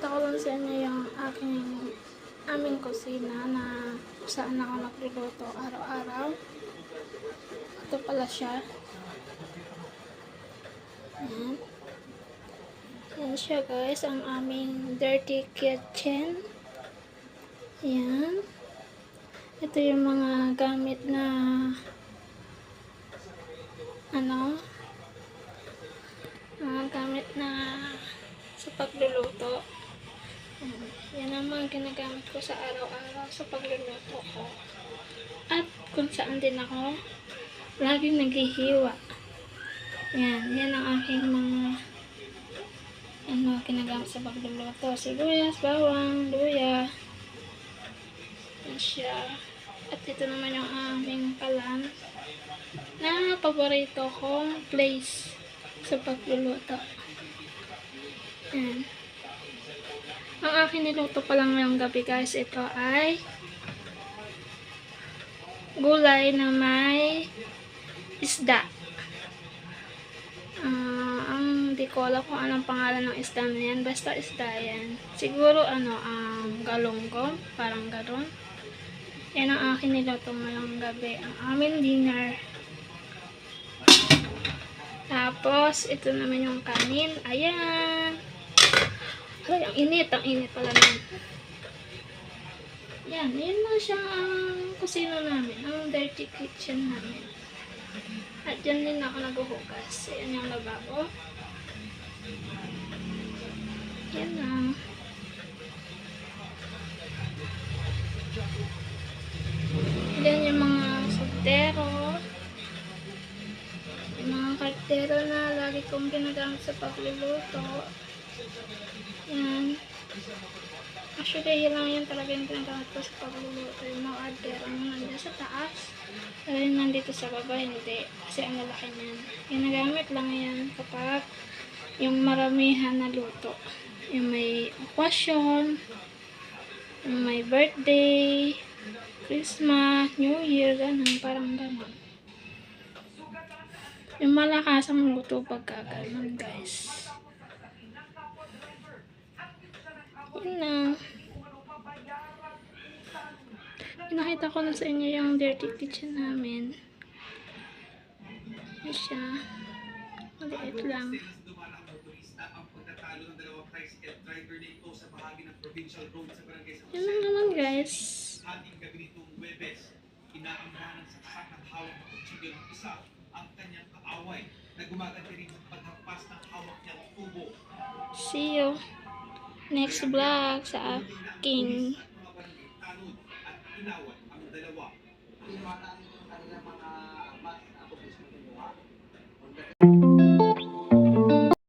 Pinapakita ko lang sa inyo yung aming kusina na saan ako nagluluto araw-araw. Ito pala siya. Ayan. Ayan siya guys, ang aming dirty kitchen. Ayan. Ito yung mga gamit na sa pagluluto. Yan naman ginagamit ko sa araw-araw sa pagluluto ko. At kung saan din ako laging naghihiwa. Yan ang aking mga ginagamit sa pagluluto. Sibuyas, bawang, luya. Yan siya. At ito naman yung aming kalan na paborito kong place sa pagluluto. Yan. Ang akin niluto pa lang ngayong gabi guys, ito ay gulay na may isda. Hindi ko alam kung anong pangalan ng isda na yan. Basta isda yan. Siguro galunggong. Parang gano'n. Yan ang akin niluto ngayong gabi. Ang aming dinner. Tapos, ito naman yung kanin. Ayan. Ay, ang init pala naman. Yan lang siyang kusina namin. Ang dirty kitchen namin. At dyan din ako naghuhugas. Ayan yung lababo. Yan lang. Yan yung mga kaldero. Yung mga kaldero na lagi kong ginagamit sa pagluluto. Yan. Actually, yun lang yan talaga yung ginagamit ko sa pagluluto. Yung mga kaldero na nandiyan sa taas. Pero yung nandito sa baba, hindi. Kasi ang lalaki niyan. Ginagamit lang yan kapag yung maramihan na luto. Yung may okasyon, yung may birthday, Christmas, New Year, ganun, parang ganun. Yung malakas ang luto pagka ganun, guys. Yun na. Nakita ko na sa inyo yung dirty kitchen namin. Yan siya. Maliit lang. Yan lang naman guys. See you next vlog sa aking